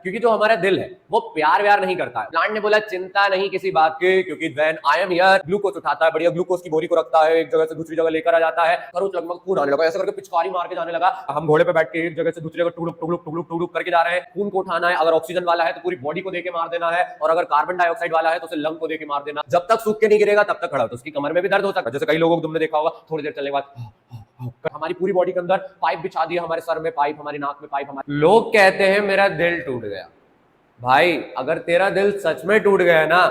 क्योंकि जो हमारा दिल है वो प्यार व्यार नहीं करता है। प्लांट ने बोला चिंता नहीं किसी बात की, क्योंकि when I am here, glucose उठाता है, बढ़िया ग्लूकोज की बोरी को रखता है, एक जगह से दूसरी जगह लेकर आ जाता है, खरोच लगभग खून आने लगा, ऐसे करके पिचकारी मार के जाने लगा। हम घोड़े पे बैठ के एक जगह से दूसरी जगह टुगलुक टुगलुक टुगलुक टुगलुक करके जा रहे हैं। खून को उठाना है, अगर ऑक्सीजन वाला है तो पूरी बॉडी को देके मार देना है, और अगर कार्बन डाइऑक्साइड वाला है तो उसे लंग को देके मार देना। जब तक सूख के नहीं गिरेगा तब तक खड़ा हो, तो उसकी कमर में भी दर्द हो सकता है। जैसे कई लोगों को तुमने देखा होगा, थोड़ी देर चलने के बाद हमारी पूरी बॉडी के अंदर पाइप बिछा दिया, हमारे सर में पाइप, हमारी नाक में पाइप। हमारे लोग कहते हैं मेरा दिल टूट गया। भाई अगर तेरा दिल सच में टूट गया ना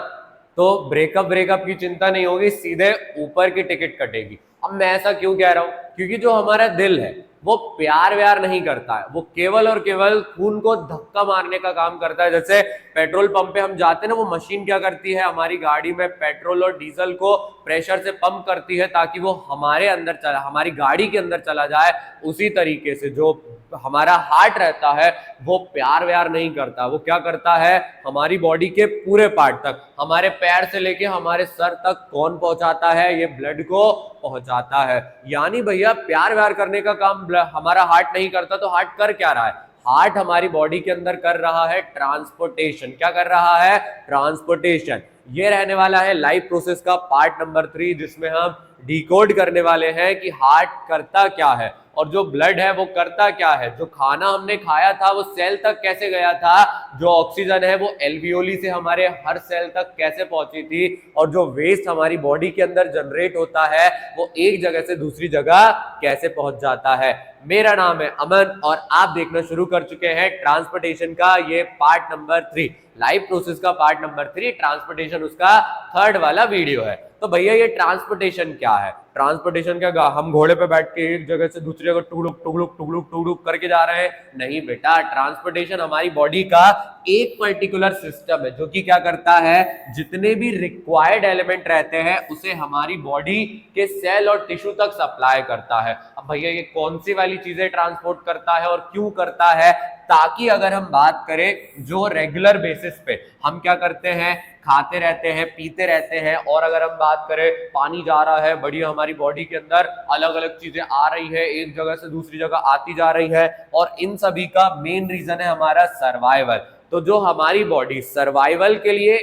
तो ब्रेकअप की चिंता नहीं होगी, सीधे ऊपर की टिकट कटेगी। अब मैं ऐसा क्यों कह रहा हूं? क्योंकि जो हमारा दिल है वो प्यार व्यार नहीं करता है, वो केवल और केवल खून को धक्का मारने का काम करता है। जैसे पेट्रोल पंप पे हम जाते हैं ना, वो मशीन क्या करती है, हमारी गाड़ी में पेट्रोल और डीजल को प्रेशर से पंप करती है ताकि वो हमारे अंदर चला, हमारी गाड़ी के अंदर चला जाए। उसी तरीके से जो हमारा हार्ट रहता है वो प्यार व्यार नहीं करता, वो क्या करता है, हमारी बॉडी के पूरे पार्ट तक, हमारे पैर से लेके हमारे सर तक कौन पहुंचाता है, ये ब्लड को पहुंचाता है। यानी भैया प्यार व्यार करने का काम हमारा हार्ट नहीं करता, तो हार्ट कर क्या रहा है? हार्ट हमारी बॉडी के अंदर कर रहा है ट्रांसपोर्टेशन। क्या कर रहा है? ट्रांसपोर्टेशन। ये रहने वाला है लाइफ प्रोसेस का पार्ट नंबर 3, जिसमें हम डिकोड करने वाले हैं कि हार्ट करता क्या है और जो ब्लड है वो करता क्या है। जो खाना हमने खाया था वो सेल तक कैसे गया था, जो ऑक्सीजन है वो एल्वियोली से हमारे हर सेल तक कैसे पहुंची थी, और जो वेस्ट हमारी बॉडी के अंदर जनरेट होता है वो एक जगह से दूसरी जगह कैसे पहुंच जाता है। मेरा नाम है अमन और आप देखना शुरू कर चुके हैं ट्रांसपोर्टेशन का ये पार्ट नंबर 3, लाइफ प्रोसेस का पार्ट नंबर 3, ट्रांसपोर्टेशन उसका थर्ड वाला वीडियो है। तो भैया ये ट्रांसपोर्टेशन क्या है? ट्रांसपोर्टेशन क्या, हम घोड़े पे बैठ के एक जगह से दूसरी जगह टुगलुक टुगलुक टुगलुक टुगलुक करके जा रहे हैं? नहीं बेटा, ट्रांसपोर्टेशन हमारी बॉडी का एक पर्टिकुलर सिस्टम है जो कि क्या करता है, जितने भी रिक्वायर्ड एलिमेंट रहते हैं उसे हमारी बॉडी के सेल और टिश्यू तक सप्लाई करता है। अब भैया ये कौन सी वाली चीजें ट्रांसपोर्ट करता है और क्यों करता है? ताकि अगर हम बात करें जो रेगुलर बेसिस पे हम क्या करते हैं, खाते रहते हैं, पीते रहते हैं, और अगर हम बात करें पानी जा रहा है, बढ़िया हमारी बॉडी के अंदर अलग अलग चीजें आ रही है, एक जगह से दूसरी जगह आती जा रही है, और इन सभी का मेन रीजन है हमारा सर्वाइवल। तो जो हमारी बॉडी सर्वाइवल के लिए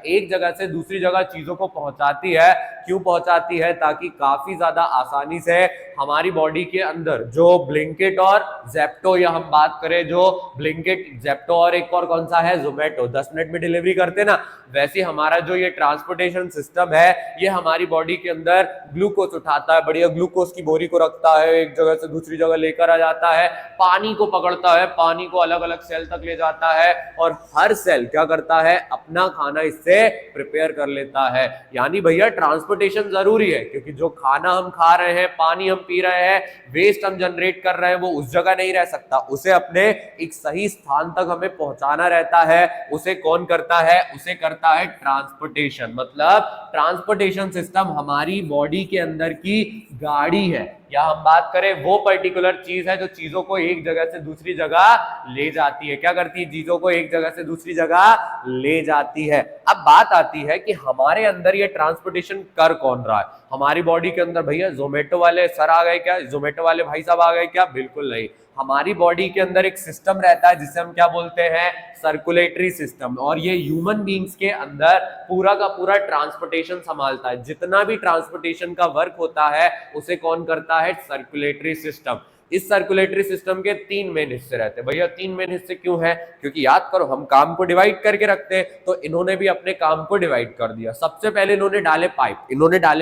एक जगह से दूसरी जगह चीजों को पहुंचाती है, क्यों पहुंचाती है? ताकि काफी ज्यादा आसानी से हमारी बॉडी के अंदर जो ब्लिंकिट और जेप्टो, या हम बात करें जो ब्लिंकिट, जेप्टो और एक और कौन सा है, जोमेटो, 10 मिनट में डिलीवरी करते ना, वैसे हमारा जो ये ट्रांसपोर्टेशन सिस्टम है ये हमारी बॉडी के अंदर ग्लूकोज उठाता है, बढ़िया ग्लूकोज की बोरी को रखता है, एक जगह से दूसरी जगह लेकर आ जाता है, पानी को पकड़ता है, पानी को अलग अलग सेल तक ले जाता है, और हर सेल क्या करता है, अपना खाना इससे प्रिपेयर कर लेता है। यानी भैया ट्रांसपोर्टेशन जरूरी है, क्योंकि जो खाना हम खा रहे हैं, पानी हम पी रहे हैं, वेस्ट हम जनरेट कर रहे हैं, वो उस जगह नहीं रह सकता, उसे अपने एक सही स्थान तक हमें पहुंचाना रहता है। उसे कौन करता है? उसे करता है ट्रांसपोर्टेशन। मतलब ट्रांसपोर्टेशन सिस्टम हमारी बॉडी के अंदर की गाड़ी है, या हम बात करें वो पर्टिकुलर चीज है जो चीजों को एक जगह से दूसरी जगह ले जाती है। क्या करती है? चीजों को एक जगह से दूसरी जगह ले जाती है। अब बात आती है कि हमारे अंदर ये ट्रांसपोर्टेशन कर कौन रहा है हमारी बॉडी के अंदर? भैया जोमेटो वाले सर आ गए क्या? जोमेटो वाले भाई साहब आ गए क्या? बिल्कुल नहीं। हमारी बॉडी के अंदर एक सिस्टम रहता है जिसे हम क्या बोलते हैं, सर्कुलेटरी सिस्टम, और ये ह्यूमन बींग्स के अंदर पूरा का पूरा ट्रांसपोर्टेशन संभालता है। जितना भी ट्रांसपोर्टेशन का वर्क होता है उसे कौन करता है? Circulatory system. इस सर्कुलेटरी सिस्टम के 3 मेन हिस्से रहते हैं। भैया 3 मेन हिस्से क्यों है? क्योंकि याद करो हम काम को डिवाइड करके रखते हैं, तो इन्होंने भी अपने काम को डिवाइड कर दिया। सबसे पहले इन्होंने डाले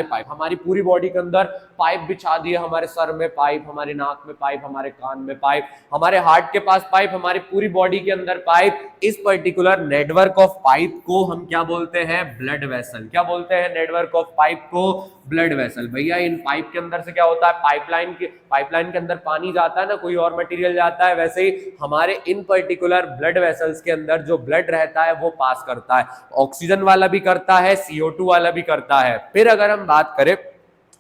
पाइप, हमारी पूरी बॉडी के अंदर पाइप बिछा दिया, हमारे सर में पाइप, हमारे नाक में पाइप, हमारे कान में पाइप, हमारे हार्ट के पास पाइप, हमारी पूरी बॉडी के अंदर पाइप। इस पर्टिकुलर नेटवर्क ऑफ पाइप को हम क्या बोलते हैं? Blood vessel. क्या बोलते हैं? नेटवर्क ऑफ पाइप को ब्लड वेसल। भैया इन पाइप के अंदर से क्या होता है, पाइपलाइन के अंदर पानी जाता है ना, कोई और मटेरियल जाता है, वैसे ही हमारे इन पर्टिकुलर ब्लड वेसल्स के अंदर जो ब्लड रहता है वो पास करता है। ऑक्सीजन वाला भी करता है, CO2 वाला भी करता है। फिर अगर हम बात करें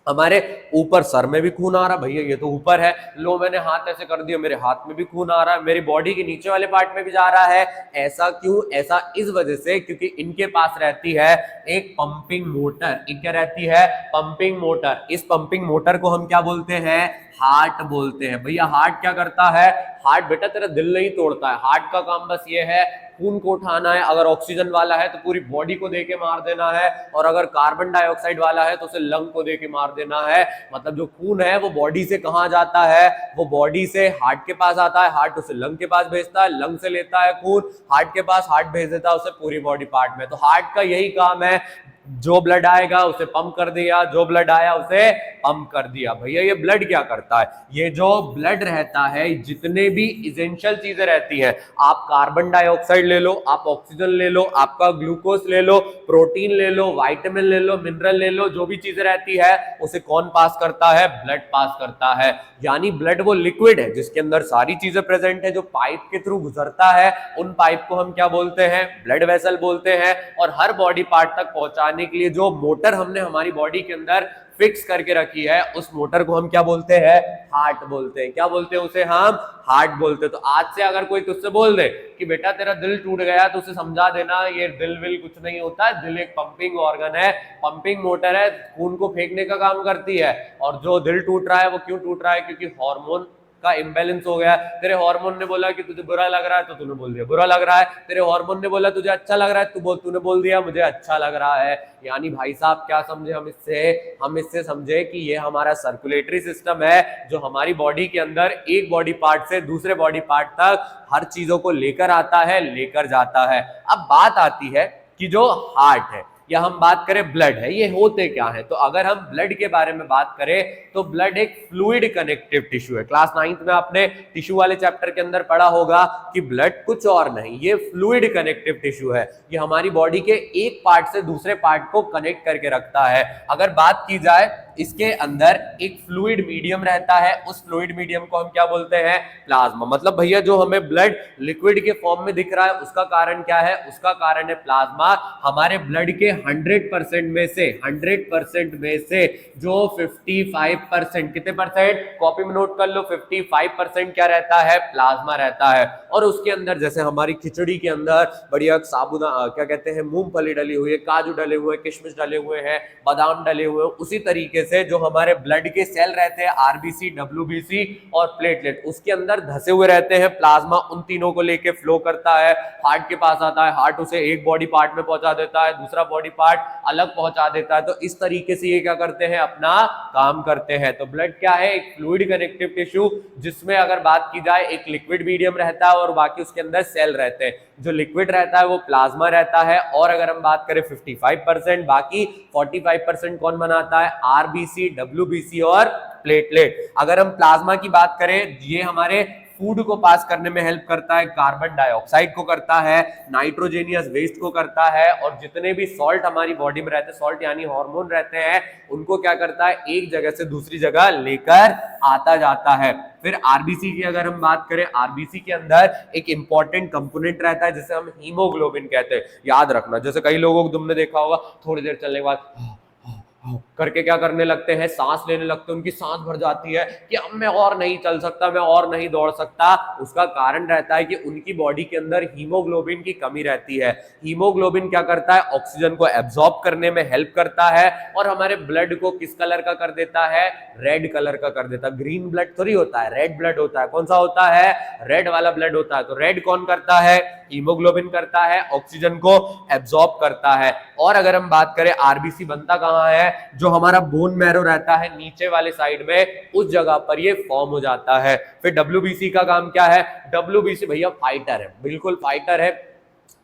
हमारे ऊपर, सर में भी खून आ रहा, भैया ये तो ऊपर है, लो मैंने हाथ ऐसे कर दिया, मेरे हाथ में भी खून आ रहा है, मेरी बॉडी के नीचे वाले पार्ट में भी जा रहा है। ऐसा क्यों? ऐसा इस वजह से क्योंकि इनके पास रहती है एक पंपिंग मोटर। एक क्या रहती है? Pumping motor. इस पंपिंग मोटर को हम क्या बोलते हैं? हार्ट बोलते हैं। भैया हार्ट क्या करता है? हार्ट बेटा तेरा दिल नहीं तोड़ता है, हार्ट का काम बस ये है खून को उठाना है। अगर ऑक्सीजन वाला है तो पूरी बॉडी को देके मार देना है, और अगर कार्बन डाइऑक्साइड वाला है तो उसे लंग को देके मार देना है। मतलब जो खून है वो बॉडी से कहां जाता है? वो बॉडी से हार्ट के पास आता है, हार्ट उसे लंग के पास भेजता है, लंग से लेता है खून हार्ट के पास, हार्ट भेज देता है उसे पूरी बॉडी पार्ट में। तो हार्ट का यही काम है, जो ब्लड आएगा उसे पंप कर दिया, जो ब्लड आया उसे पंप कर दिया। भैया ये ब्लड क्या करता है? ये जो ब्लड रहता है, जितने भी इसेंशियल चीजें रहती हैं, आप कार्बन डाइऑक्साइड ले लो, आप ऑक्सीजन ले लो, आपका ग्लूकोज ले लो, प्रोटीन ले लो, विटामिन ले लो, मिनरल ले लो, जो भी चीजें रहती है उसे कौन पास करता है? ब्लड पास करता है। यानी ब्लड वो लिक्विड है जिसके अंदर सारी चीजें प्रेजेंट है, जो पाइप के थ्रू गुजरता है, उन पाइप को हम क्या बोलते हैं? ब्लड वेसल बोलते हैं। और हर बॉडी पार्ट तक पहुंचाने के लिए जो मोटर हमने हमारी बॉडी के अंदर फिक्स करके रखी है, उस मोटर को हम क्या बोलते हैं? हार्ट बोलते हैं। क्या बोलते हैं उसे? हम हार्ट बोलते हैं। तो आज से अगर कोई तुझसे बोल दे कि बेटा तेरा दिल टूट गया, तो उसे समझा देना ये दिल विल कुछ नहीं होता है, दिल एक पंपिंग ऑर्गन है, पंपिंग मोटर है, खून को फेंकने का काम करती है। और जो दिल टूट रहा है वो क्यों टूट रहा है? क्योंकि हार्मोन का इंबैलेंस हो गया। तेरे हार्मोन ने बोला कि तुझे बुरा लग रहा है तो तूने बोल दिया बुरा लग रहा है, तेरे हार्मोन ने बोला तुझे अच्छा लग रहा है तूने बोल दिया मुझे अच्छा लग रहा है। यानी भाई साहब क्या समझे हम इससे समझे कि ये हमारा सर्कुलेटरी सिस्टम है, जो हमारी बॉडी के अंदर एक बॉडी पार्ट से दूसरे बॉडी पार्ट तक हर चीजों को लेकर आता है, लेकर जाता है। अब बात आती है कि जो हार्ट है या हम बात करें ब्लड है, ये होते क्या है? तो अगर हम ब्लड के बारे में बात करें तो ब्लड एक फ्लूइड कनेक्टिव टिश्यू है। क्लास 9th में आपने टिश्यू वाले चैप्टर के अंदर पढ़ा होगा कि ब्लड कुछ और नहीं, ये फ्लूइड कनेक्टिव टिश्यू है। ये हमारी बॉडी के एक पार्ट से दूसरे पार्ट को कनेक्ट करके रखता है। अगर बात की जाए, इसके अंदर एक फ्लूइड मीडियम रहता है, उस फ्लूइड मीडियम को हम क्या बोलते हैं? प्लाज्मा। मतलब भैया जो हमें ब्लड लिक्विड के फॉर्म में दिख रहा है उसका कारण क्या है? उसका कारण है प्लाज्मा। हमारे ब्लड के 100% में से जो 55%, कितने परसेंट? कॉपी में नोट कर लो, 55% क्या रहता है? प्लाज्मा रहता है। और उसके अंदर जैसे हमारी खिचड़ी के अंदर बढ़िया साबुना क्या कहते हैं, मूंगफली डली हुई है, काजू डले हुए, किशमिश डले हुए हैं, बादाम डले हुए, उसी तरीके से जो हमारे ब्लड के सेल रहते हैं, आरबीसी, डब्ल्यूबीसी और प्लेटलेट, उसके अंदर धसे हुए रहते हैं प्लाज्मा। उन तीनों को लेके फ्लो करता है, हार्ट के पास आता है, हार्ट उसे एक बॉडी पार्ट में पहुंचा देता है, दूसरा बॉडी पार्ट अलग पहुंचा देता है। तो इस तरीके से ये क्या करते हैं? अपना काम करते हैं। तो ब्लड क्या है? एक फ्लूइड कनेक्टिव टिश्यू, जिसमें अगर बात की जाए एक लिक्विड मीडियम रहता है और बाकी उसके अंदर सेल रहते हैं। जो लिक्विड रहता है वो प्लाज्मा रहता है। और अगर हम बात करें 55%, बाकी 45% कौन बनाता है? आरबीसी, डब्ल्यूबीसी और प्लेटलेट। अगर हम प्लाज्मा की बात करें, ये हमारे फूड को पास करने में हेल्प करता है, कार्बन डाइऑक्साइड को करता है, नाइट्रोजेनियस वेस्ट को करता है, और जितने भी सॉल्ट हमारी बॉडी में रहते हैं, सॉल्ट यानी हार्मोन रहते हैं, उनको क्या करता है? एक जगह से दूसरी जगह लेकर आता जाता है। फिर आरबीसी की अगर हम बात करें, आरबीसी के अंदर एक इंपॉर्टेंट कंपोनेंट रहता है जिसे हम हीमोग्लोबिन कहते हैं। याद रखना, जैसे कई लोगों को तुमने देखा होगा थोड़ी देर चलने के बाद करके क्या करने लगते हैं? सांस लेने लगते हैं, उनकी सांस भर जाती है कि अब मैं और नहीं चल सकता, मैं और नहीं दौड़ सकता। उसका कारण रहता है कि उनकी बॉडी के अंदर हीमोग्लोबिन की कमी रहती है। हीमोग्लोबिन क्या करता है? ऑक्सीजन को एब्जॉर्ब करने में हेल्प करता है, और हमारे ब्लड को किस कलर का कर देता है? रेड कलर का कर देता है। ग्रीन ब्लड थोड़ी होता है, रेड ब्लड होता है। कौन सा होता है? रेड वाला ब्लड होता है। तो रेड कौन करता है? हीमोग्लोबिन करता है, ऑक्सीजन को एब्जॉर्ब करता है। और अगर हम बात करें आरबीसी बनता कहां है? जो हमारा बोन मैरो रहता है नीचे वाले साइड में, उस जगह पर ये फॉर्म हो जाता है। फिर डब्ल्यूबीसी का काम क्या है? डब्ल्यूबीसी भैया फाइटर है, बिल्कुल फाइटर है।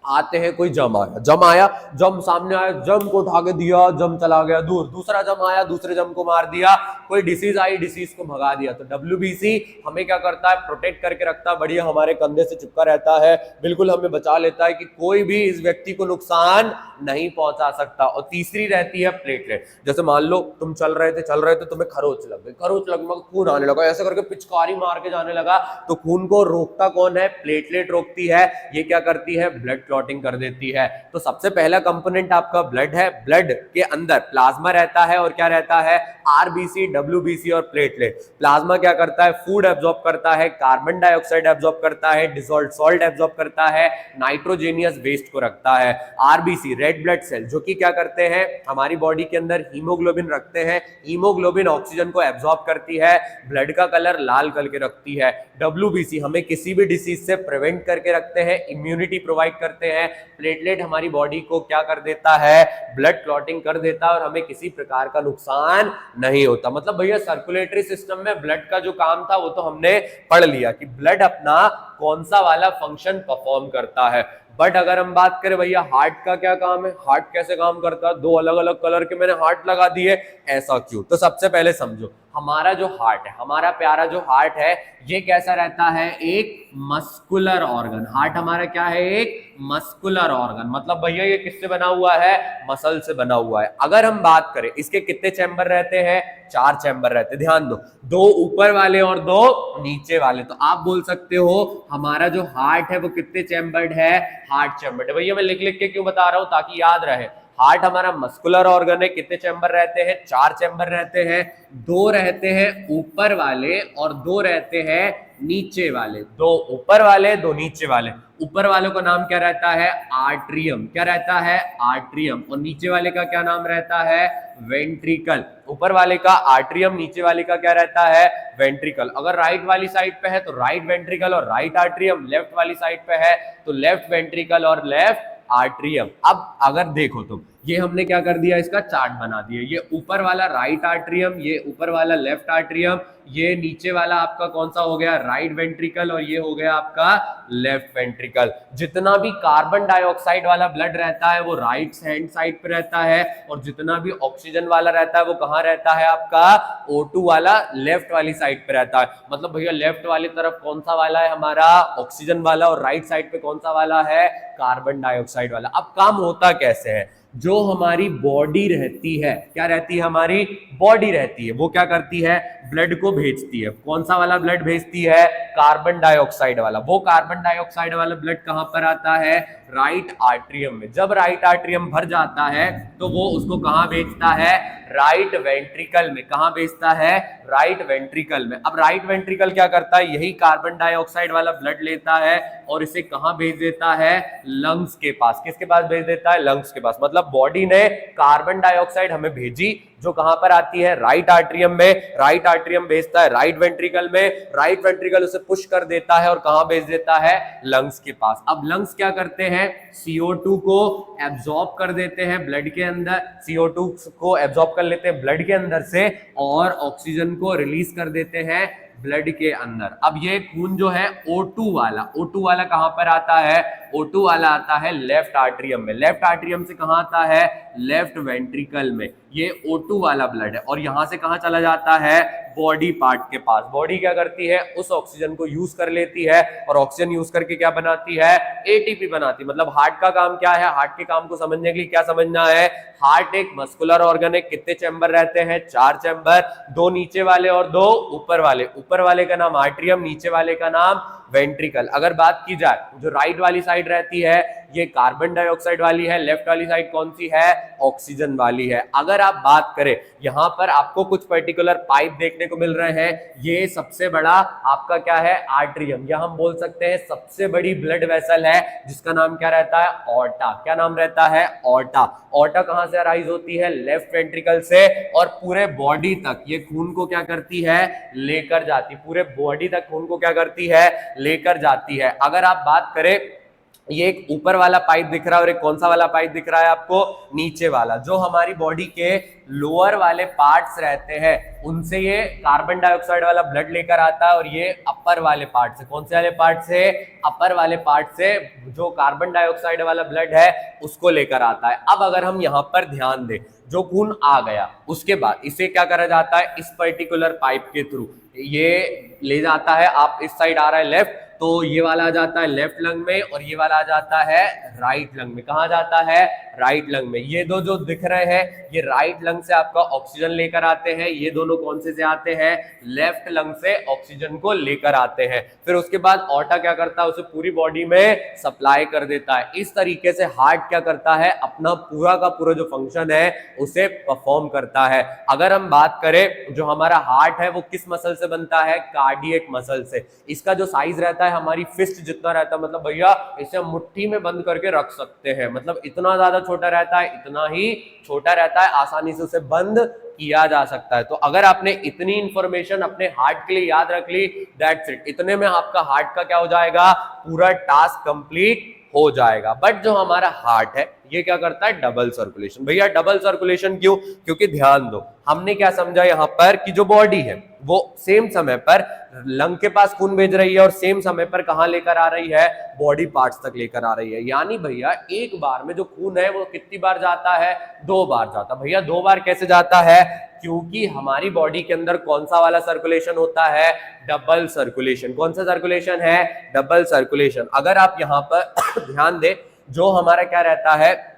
आते हैं, कोई जम आया, जम सामने आया, जम को उठा के दिया, जम चला गया दूर, दूसरा जम आया, दूसरे जम को मार दिया, कोई डिसीज आई, डिसीज को भगा दिया। तो डब्ल्यूबीसी हमें क्या करता है? प्रोटेक्ट करके रखता है, बढ़िया हमारे कंधे से चिपका रहता है, बिल्कुल हमें बचा लेता है कि कोई भी इस व्यक्ति को नुकसान नहीं पहुंचा सकता। और तीसरी रहती है प्लेटलेट। जैसे मान लो तुम चल रहे थे, तुम्हें खरोच लग गई, खरोच लगने खून आने लगा, ऐसे करके पिचकारी मार के जाने लगा, तो खून को रोकता कौन है? प्लेटलेट रोकती है। ये क्या करती है? ब्लड क्लॉटिंग कर देती है। तो सबसे पहला कंपोनेंट आपका ब्लड है। ब्लड के अंदर प्लाज्मा रहता है और क्या रहता है, आरबीसी, डब्ल्यूबीसी और प्लेटलेट। प्लाज्मा क्या करता है, फूड एब्जॉर्ब करता है, कार्बन डाइऑक्साइड एब्जॉर्ब करता है, डिसॉल्व्ड सॉल्ट एब्जॉर्ब करता है, नाइट्रोजेनियस वेस्ट को रखता है। आरबीसी, रेड ब्लड सेल, जो कि क्या करते हैं, हमारी बॉडी के अंदर हीमोग्लोबिन रखते हैं। हीमोग्लोबिन ऑक्सीजन को एब्जॉर्ब करती है, ब्लड का कलर लाल करके रखती है। डब्ल्यूबीसी हमें किसी भी डिसीज से प्रिवेंट करके रखते हैं, इम्यूनिटी प्रोवाइड करते हैं। प्लेटलेट हमारी बॉडी को क्या कर देता है, ब्लड क्लॉटिंग कर देता है और हमें किसी प्रकार का नुकसान नहीं होता। मतलब भैया सर्कुलेटरी सिस्टम में ब्लड का जो काम था वो तो हमने पढ़ लिया कि ब्लड अपना कौन सा वाला फंक्शन परफॉर्म करता है। बट अगर हम बात करें भैया हार्ट का क्या काम है, हार्ट कैसे काम करता है, दो अलग अलग कलर के मैंने हार्ट लगा दिए, ऐसा क्यों? तो सबसे पहले समझो, हमारा जो हार्ट है, हमारा प्यारा जो हार्ट है, ये कैसा रहता है, एक मस्कुलर ऑर्गन। हार्ट हमारा क्या है, एक मस्कुलर ऑर्गन। मतलब भैया ये किससे बना हुआ है, मसल से बना हुआ है। अगर हम बात करें इसके कितने चैम्बर रहते हैं, 4 चैम्बर रहते हैं। ध्यान दो, 2 ऊपर वाले और 2 नीचे वाले। तो आप बोल सकते हो हमारा जो हार्ट है वो कितने चैम्बर्ड है, हार्ट चैम्बर्ड है। भैया मैं लिख लिख के क्यों बता रहा हूं, ताकि याद रहे। हार्ट हमारा मस्कुलर ऑर्गन है, कितने चैम्बर रहते हैं, 4 चैम्बर रहते हैं। 2 रहते हैं ऊपर वाले और 2 रहते हैं नीचे वाले। 2 ऊपर वाले, 2 नीचे वाले। ऊपर वालों का नाम क्या रहता है, आर्ट्रियम। क्या रहता है, आर्ट्रियम। और नीचे वाले का क्या नाम रहता है, वेंट्रिकल। ऊपर वाले का आर्ट्रियम, नीचे वाले का क्या रहता है, वेंट्रिकल। अगर राइट वाली साइड पे है तो राइट वेंट्रिकल और राइट आर्ट्रियम, लेफ्ट वाली साइड पे है तो लेफ्ट वेंट्रिकल और लेफ्ट आर्ट्रियम। अब अगर देखो तो ये हमने क्या कर दिया, इसका चार्ट बना दिया। ये ऊपर वाला राइट आर्ट्रियम, ये ऊपर वाला लेफ्ट आर्ट्रियम, ये नीचे वाला आपका कौन सा हो गया, राइट वेंट्रिकल, और ये हो गया आपका लेफ्ट वेंट्रिकल। जितना भी कार्बन डाइऑक्साइड वाला ब्लड रहता है वो राइट हैंड साइड पे रहता है, और जितना भी ऑक्सीजन वाला रहता है वो कहाँ रहता है, आपका O2 वाला लेफ्ट वाली साइड पे रहता है। मतलब भैया लेफ्ट वाली तरफ कौन सा वाला है, हमारा ऑक्सीजन वाला, और राइट साइड पे कौन सा वाला है, कार्बन डाइऑक्साइड वाला। अब काम होता कैसे है, जो हमारी बॉडी रहती है, क्या रहती है, हमारी बॉडी रहती है, वो क्या करती है, ब्लड को भेजती है। कौन सा वाला ब्लड भेजती है, कार्बन डाइऑक्साइड वाला। वो कार्बन डाइऑक्साइड वाला ब्लड कहां पर आता है, राइट आर्ट्रियम में। जब राइट आर्ट्रियम भर जाता है तो वो उसको कहां भेजता है, राइट वेंट्रिकल में। कहां भेजता है, राइट वेंट्रिकल में। अब राइट वेंट्रिकल क्या करता है, यही कार्बन डाइऑक्साइड वाला ब्लड लेता है और इसे कहां भेज देता है, लंग्स के पास। किसके पास भेज देता है, लंग्स के पास। मतलब बॉडी ने कार्बन डाइऑक्साइड हमें भेजी, जो कहां पर आती है, राइट आर्ट्रियम में। राइट आर्ट्रियम भेजता है राइट वेंट्रिकल में, राइट वेंट्रिकल उसे पुश कर देता है और कहां भेज देता है, लंग्स के पास। अब लंग्स क्या करते हैं, CO2 को एब्जॉर्ब कर देते हैं ब्लड के अंदर, CO2 को एब्जॉर्ब कर लेते हैं ब्लड के अंदर से, और ऑक्सीजन को रिलीज कर देते हैं ब्लड के अंदर। अब ये खून जो है O2 वाला कहां पर आता है, O2 वाला आता है लेफ्ट आर्ट्रियम में। लेफ्ट आर्ट्रियम से कहां आता है, लेफ्ट वेंट्रिकल में। ये O2 वाला ब्लड है, और यहां से कहां चला जाता है, बॉडी पार्ट के पास। बॉडी क्या करती है, उस ऑक्सीजन को यूज कर लेती है, और ऑक्सीजन यूज करके क्या बनाती है, ATP बनाती है। मतलब हार्ट का काम क्या है, हार्ट के काम को समझने के लिए क्या समझना है, हार्ट एक मस्कुलर ऑर्गन है। कितने चैम्बर रहते हैं, 4 चैम्बर, 2 नीचे वाले और 2 ऊपर वाले। ऊपर वाले का नाम आर्ट्रियम, नीचे वाले का नाम वेंट्रिकल। अगर बात की जाए जो राइट वाली साइड रहती है ये कार्बन डाइऑक्साइड वाली है, लेफ्ट वाली साइड कौन सी है, ऑक्सीजन वाली है। अगर आप बात करें यहां पर आपको कुछ पर्टिकुलर पाइप देखने को मिल रहे हैं, ये सबसे बड़ा आपका क्या है, आर्ट्रियम, या हम बोल सकते हैं सबसे बड़ी ब्लड वेसल है, जिसका नाम क्या रहता है, ऑर्टा। क्या नाम रहता है, ऑर्टा। ऑर्टा कहां से अराइज होती है, लेफ्ट वेंट्रिकल से, और पूरे बॉडी तक ये खून को क्या करती है, लेकर जाती, पूरे बॉडी तक खून को क्या करती है, लेकर जाती है। अगर आप बात करें, ये एक ऊपर वाला पाइप दिख रहा है और एक कौन सा वाला पाइप दिख रहा है आपको, नीचे वाला। जो हमारी बॉडी के लोअर वाले पार्ट्स रहते हैं उनसे ये कार्बन डाइऑक्साइड वाला ब्लड लेकर आता है, और ये अपर वाले पार्ट से, कौन से वाले पार्ट से, अपर वाले पार्ट से, जो कार्बन डाइऑक्साइड वाला ब्लड है उसको लेकर आता है। अब अगर हम यहाँ पर ध्यान दें, जो खून आ गया उसके बाद इसे क्या करा जाता है, इस पर्टिकुलर पाइप के थ्रू ये ले जाता है, आप इस साइड आ रहा है लेफ्ट, तो ये वाला आ जाता है लेफ्ट लंग में और ये वाला आ जाता है राइट लंग में। कहा जाता है? राइट लंग में। ये दो जो दिख रहे हैं ये राइट लंग से आपका ऑक्सीजन लेकर आते हैं, ये दोनों कौन से आते हैं? लेफ्ट लंग से ऑक्सीजन को लेकर आते हैं। फिर उसके बाद ऑर्टा क्या करता है? उसे पूरी बॉडी में सप्लाई कर देता है। इस तरीके से हार्ट क्या करता है? अपना पूरा का पूरा जो फंक्शन है उसे परफॉर्म करता है। अगर हम बात करें जो हमारा हार्ट है वो किस मसल से बनता है? कार्डियक मसल से। इसका जो साइज रहता है हमारी फिस्ट जितना रहता है, मतलब भैया इसे हम मुट्ठी में बंद करके रख सकते हैं, मतलब इतना ज्यादा छोटा रहता है, इतना ही छोटा रहता है, आसानी से उसे बंद किया जा सकता है। तो अगर आपने इतनी इंफॉर्मेशन अपने हार्ट के लिए याद रख ली, दैट्स इट, इतने में आपका हार्ट का क्या हो जाएगा? पूरा टास्क कंप्लीट हो जाएगा। बट जो हमारा हार्ट है ये क्या करता है? Double circulation. भैया डबल सर्कुलेशन क्यों? क्योंकि ध्यान दो, हमने क्या समझा यहाँ पर कि जो बॉडी है वो सेम समय पर लंग के पास खून भेज रही है और सेम समय पर कहां लेकर आ रही है? बॉडी पार्ट्स तक लेकर आ रही है। यानी भैया एक बार में जो खून है वो कितनी बार जाता है? 2 बार जाता है। भैया 2 बार कैसे जाता है? क्योंकि हमारी बॉडी के अंदर कौन सा वाला सर्कुलेशन होता है? Double circulation. कौन सा सर्कुलेशन है? Double circulation. अगर आप यहां पर ध्यान दें, जो हमारा क्या रहता है?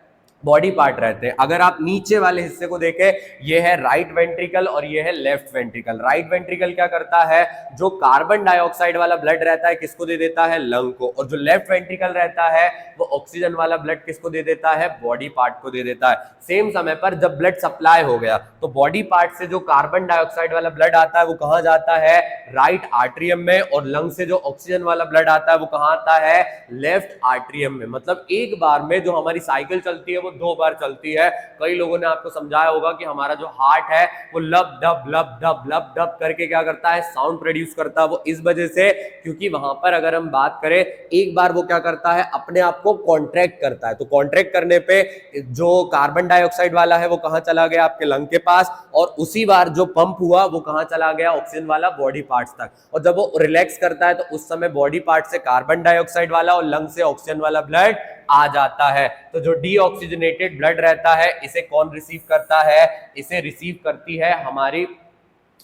बॉडी पार्ट रहते हैं। अगर आप नीचे वाले हिस्से को देखें, ये है राइट वेंट्रिकल और ये है लेफ्ट वेंट्रिकल। राइट वेंट्रिकल क्या करता है? जो कार्बन डाइऑक्साइड वाला ब्लड रहता है किसको दे देता है? लंग को। और जो लेफ्ट वेंट्रिकल रहता है वो ऑक्सीजन वाला ब्लड किसको दे देता है? बॉडी पार्ट को दे देता है। सेम समय पर जब ब्लड सप्लाई हो गया तो बॉडी पार्ट से जो कार्बन डाइऑक्साइड वाला ब्लड आता है वो कहां जाता है? राइट आर्ट्रियम में। और लंग से जो ऑक्सीजन वाला ब्लड आता है वो कहां आता है? लेफ्ट आर्ट्रियम में। मतलब एक बार में जो हमारी साइकिल चलती है वो 2 बार चलती है। कई लोगों ने आपको समझाया होगा कि हमारा जो हार्ट है वो लब डब लब डब लब डब करके क्या करता है? साउंड प्रोड्यूस करता है। वो इस वजह से क्योंकि वहां पर अगर हम बात करें एक बार वो क्या करता है? अपने आप को कॉन्ट्रैक्ट करता है। तो कॉन्ट्रैक्ट करने पे जो कार्बन डाइऑक्साइड वाला है वो कहां चला गया? आपके लंग के पास। और उसी बार जो पंप हुआ वो कहां चला गया? ऑक्सीजन वाला बॉडी पार्ट्स तक। और जब वो रिलैक्स करता है तो उस समय बॉडी पार्ट से कार्बन डाइऑक्साइड वाला और लंग से ऑक्सीजन वाला ब्लड आ जाता है। तो जो डीऑक्सीजनेटेड ब्लड रहता है इसे कौन रिसीव करता है? इसे रिसीव करती है हमारी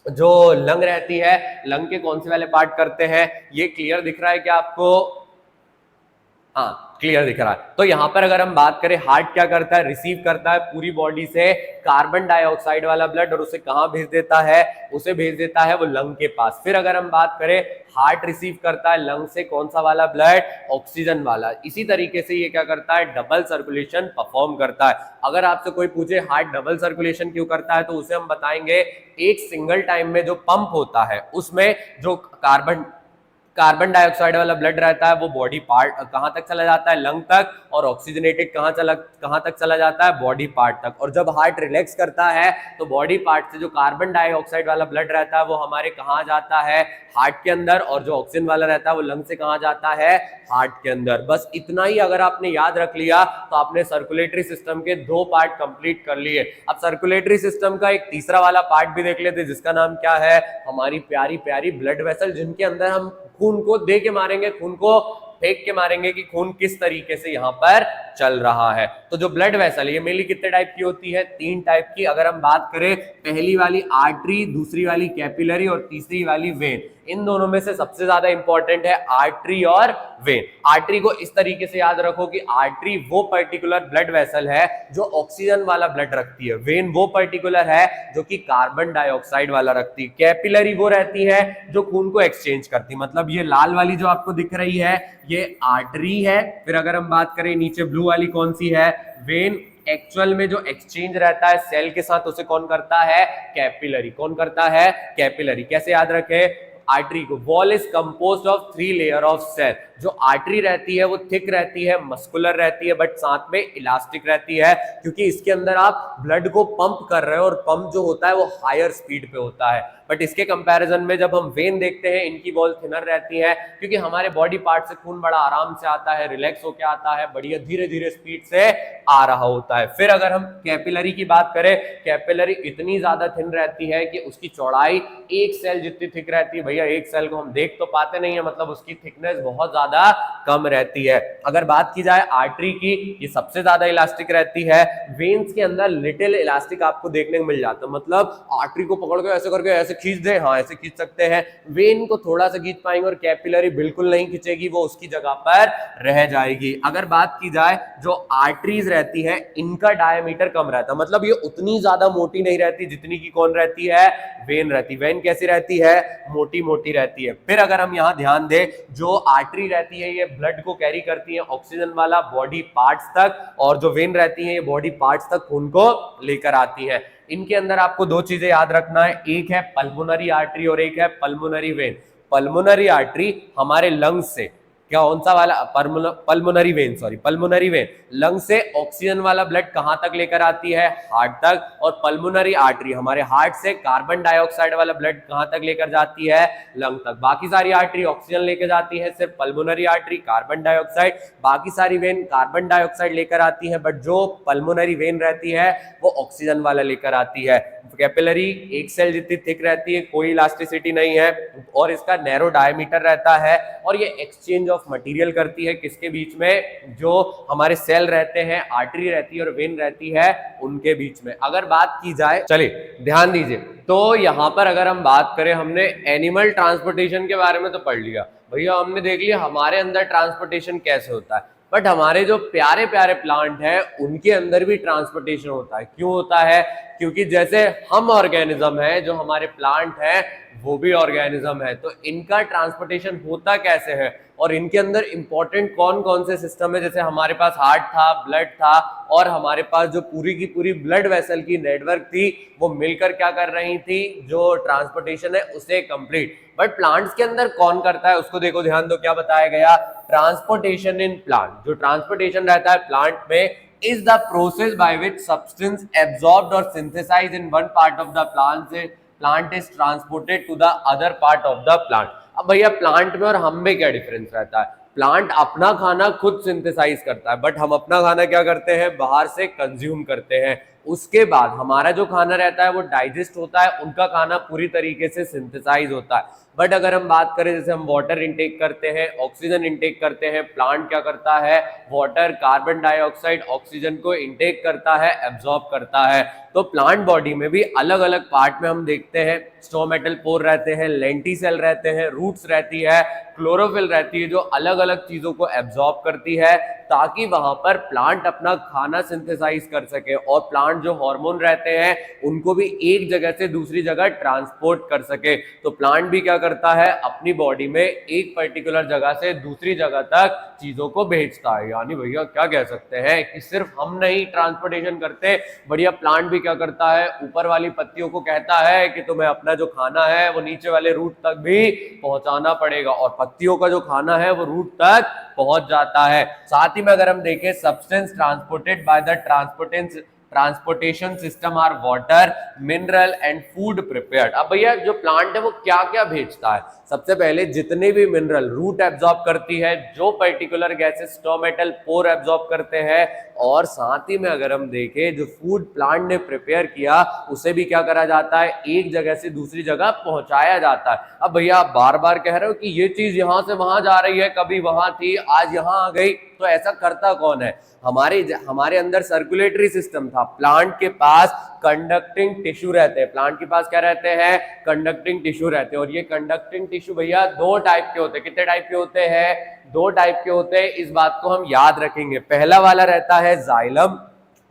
जो लंग रहती है। लंग के कौन से वाले पार्ट करते हैं? ये क्लियर दिख रहा है क्या आपको? हाँ, क्लियर दिख रहा है। तो यहां पर अगर हम बात करें हार्ट क्या करता है? रिसीव करता है पूरी बॉडी से कार्बन डाइऑक्साइड वाला ब्लड और उसे कहां भेज देता है? उसे भेज देता है वो लंग के पास। फिर अगर हम बात करें हार्ट रिसीव करता है लंग से कौन सा वाला ब्लड? ऑक्सीजन वाला। इसी तरीके से ये क्या करता है? डबल सर्कुलेशन परफॉर्म करता है। अगर आपसे कोई पूछे हार्ट डबल सर्कुलेशन क्यों करता है तो उसे हम बताएंगे एक सिंगल टाइम में जो पंप होता है उसमें जो कार्बन डाइऑक्साइड वाला ब्लड रहता है वो बॉडी पार्ट कहां तक चला जाता है? लंग तक। और ऑक्सीजनेटेड कहां तक चला जाता है? बॉडी पार्ट तक। और जब हार्ट रिलैक्स करता है तो बॉडी पार्ट से जो कार्बन डाइऑक्साइड वाला ब्लड रहता है वो हमारे कहां जाता है? हार्ट के अंदर। और जो ऑक्सीजन वाला रहता है वो लंग से कहां जाता है? हार्ट के अंदर। बस इतना ही अगर आपने याद रख लिया तो आपने सर्कुलेटरी सिस्टम के 2 पार्ट कंप्लीट कर लिए। अब सर्कुलेटरी सिस्टम का एक तीसरा वाला पार्ट भी देख लेते जिसका नाम क्या है? हमारी प्यारी प्यारी ब्लड वेसल, जिनके अंदर हम खून को दे के मारेंगे, खून को फेंक के मारेंगे कि खून किस तरीके से यहां पर चल रहा है। तो जो ब्लड वेसल ये मेनली कितने टाइप की होती है? 3 टाइप की। अगर हम बात करें पहली वाली आर्टरी, दूसरी वाली कैपिलरी और तीसरी वाली वेन। इन दोनों में से सबसे ज्यादा इंपॉर्टेंट है आर्टरी और वेन। आर्टरी को इस तरीके से याद रखो कि आर्टरी वो पर्टिकुलर ब्लड वेसल है जो ऑक्सीजन वाला ब्लड रखती है। वेन वो पर्टिकुलर है जो कि कार्बन डाइऑक्साइड वाला रखती है। कैपिलरी वो रहती है जो खून को एक्सचेंज करती है। मतलब ये लाल वाली जो आपको दिख रही है ये आर्टरी है। फिर अगर हम बात करें नीचे ब्लू वाली कौन सी है? वेन। एक्चुअल में जो एक्सचेंज रहता है सेल के साथ उसे कौन करता है? कैपिलरी। कौन करता है? कैपिलरी। कैसे याद रखे आर्टरी को? Wall is composed of 3 layer of cell. जो आर्टरी रहती है वो थिक रहती है, मस्कुलर रहती है, बट साथ में इलास्टिक रहती है, क्योंकि इसके अंदर आप ब्लड को पंप कर रहे हो और पंप जो होता है वो हायर स्पीड पे होता है। बट इसके कंपैरिजन में जब हम वेन देखते हैं इनकी वॉल थिनर रहती है, क्योंकि हमारे बॉडी पार्ट से खून बड़ा आराम से आता है, रिलैक्स होकर आता है, बढ़िया धीरे धीरे स्पीड से आ रहा होता है। फिर अगर हम कैपिलरी की बात करें, कैपिलरी इतनी ज्यादा थिन रहती है कि उसकी चौड़ाई एक सेल जितनी थिक रहती है। भैया एक सेल को हम देख तो पाते नहीं है, मतलब उसकी थिकनेस बहुत ज्यादा ज्यादा कम रहती है। अगर बात की जाए आर्टरी की, ये सबसे ज्यादा इलास्टिक रहती है। वेन्स के अंदर लिटिल इलास्टिक आपको देखने को मिल जाता है, मतलब आर्टरी को पकड़ के ऐसे करके ऐसे खींच दे, हाँ ऐसे खींच सकते हैं, वेन को थोड़ा सा खींच पाएंगे और कैपिलरी बिल्कुल नहीं खींचेगी, वो उसकी जगह पर रह जाएगी। अगर बात की जाए जो आर्टरीज रहती है इनका डायमीटर कम रहता है, मतलब ये उतनी ज्यादा मोटी नहीं रहती जितनी की कौन रहती है, वेन रहती। वेन कैसी रहती है, मोटी मोटी रहती है। फिर अगर हम यहाँ ध्यान दें, जो आर्टरी रहती है ये ब्लड को कैरी करती है ऑक्सीजन वाला बॉडी पार्ट्स तक, और जो वेन रहती है ये बॉडी पार्ट्स तक खून को लेकर आती है। इनके अंदर आपको दो चीजें याद रखना है, एक है पल्मोनरी आर्टरी और एक है पल्मोनरी वेन। पल्मोनरी आर्टरी हमारे लंग्स से, क्या कौन सा वाला, pulmonary vein, sorry pulmonary vein lung से ऑक्सीजन वाला ब्लड कहां तक लेकर आती है, हार्ट तक, और पल्मोनरी आर्टरी हमारे हार्ट से कार्बन डाइऑक्साइड वाला ब्लड कहां तक लेकर जाती है, लंग तक। बाकी सारी आर्टरी ऑक्सीजन लेकर जाती है, सिर्फ पल्मोनरी आर्टरी कार्बन डाइऑक्साइड, बाकी सारी वेन कार्बन डाइऑक्साइड लेकर आती है, बट जो पल्मोनरी वेन रहती है वो ऑक्सीजन वाला लेकर आती है। कैपिलरी एक सेल जितनी थिक रहती है, कोई इलास्टिसिटी नहीं है, और इसका नैरो डायमीटर रहता है, और ये एक्सचेंज ऑफ मटेरियल करती है किसके बीच में, जो हमारे सेल रहते हैं, आर्टरी रहती है और वेन रहती है, उनके बीच में। अगर बात की जाए, चलिए ध्यान दीजिए, तो यहां पर अगर हम बात करें, हमने एनिमल ट्रांसपोर्टेशन के बारे में तो पढ़ लिया भैया, हमने देख लिया हमारे अंदर ट्रांसपोर्टेशन कैसे होता है, बट हमारे जो प्यारे प्यारे प्लांट हैं उनके अंदर भी ट्रांसपोर्टेशन होता है। क्यों होता है, क्योंकि जैसे हम ऑर्गेनिज्म है, जो हमारे प्लांट है वो भी ऑर्गेनिज्म है, तो इनका ट्रांसपोर्टेशन होता कैसे है, और इनके अंदर इंपॉर्टेंट कौन कौन से सिस्टम है। जैसे हमारे पास हार्ट था, ब्लड था, और हमारे पास जो पूरी की पूरी ब्लड वेसल की नेटवर्क थी, वो मिलकर क्या कर रही थी, जो ट्रांसपोर्टेशन है उसे कंप्लीट। बट प्लांट्स के अंदर कौन करता है उसको देखो, ध्यान दो क्या बताया गया, ट्रांसपोर्टेशन इन प्लांट। जो ट्रांसपोर्टेशन रहता है प्लांट में is the process by which substance absorbed or synthesized in one part of the plant is transported to the other part of the plant। अब भैया प्लांट में और हम में क्या डिफरेंस रहता है, प्लांट अपना खाना खुद सिंथेसाइज करता है, बट हम अपना खाना क्या करते हैं, बाहर से कंज्यूम करते हैं। उसके बाद हमारा जो खाना रहता है वो डाइजेस्ट होता है, उनका खाना पूरी तरीके से सिंथेसाइज होता है। बट अगर हम बात करें, जैसे हम वाटर इनटेक करते हैं, ऑक्सीजन इनटेक करते हैं, प्लांट क्या करता है, वाटर कार्बन डाइऑक्साइड ऑक्सीजन को इनटेक करता है, एब्जॉर्ब करता है। तो प्लांट बॉडी में भी अलग अलग पार्ट में हम देखते हैं, स्टोमेटल पोर रहते हैं, लेंटिसेल रहते हैं, रूट्स रहती है, क्लोरोफिल रहती है, जो अलग अलग चीजों को एब्जॉर्ब करती है, ताकि वहां पर प्लांट अपना खाना सिंथेसाइज कर सके, और प्लांट जो हार्मोन रहते हैं उनको भी एक जगह से दूसरी जगह ट्रांसपोर्ट कर सके। तो प्लांट भी क्या करता है, अपनी बॉडी में एक पर्टिकुलर जगह से दूसरी जगह तक चीजों को भेजता है। यानी भैया क्या कह सकते हैं कि सिर्फ हम नहीं ट्रांसपोर्टेशन करते, बढ़िया प्लांट भी क्या करता है, ऊपर वाली पत्तियों को कहता है कि तुम्हें अपना जो खाना है वो नीचे वाले रूट तक भी पहुंचाना पड़ेगा, और पत्तियों का जो खाना है वो रूट तक पहुंच जाता है। साथ ही में अगर हम देखें, substance transported by the transportation system are water, mineral and food prepared. अब भैया जो प्लांट है वो क्या क्या भेजता है, सबसे पहले जितने भी मिनरल रूट एब्जॉर्ब करती है, जो particular gases stomatal pore absorb करते हैं, और साथ ही में अगर हम देखें जो फूड प्लांट ने प्रिपेयर किया उसे भी क्या करा जाता है, एक जगह से दूसरी जगह पहुंचाया जाता है। अब भैया आप बार बार कह रहे हो कि ये चीज यहां से वहां जा रही है, कभी वहां थी आज यहां आ गई, तो ऐसा करता कौन है, हमारे अंदर सर्कुलेटरी सिस्टम था। प्लांट के पास कंडक्टिंग टिश्यू रहते हैं, प्लांट के पास क्या रहते हैं, कंडक्टिंग टिश्यू रहते हैं, और ये कंडक्टिंग टिश्यू भैया दो टाइप के होते हैं। कितने टाइप के होते हैं, दो टाइप के होते हैं, इस बात को हम याद रखेंगे। पहला वाला रहता है जाइलम,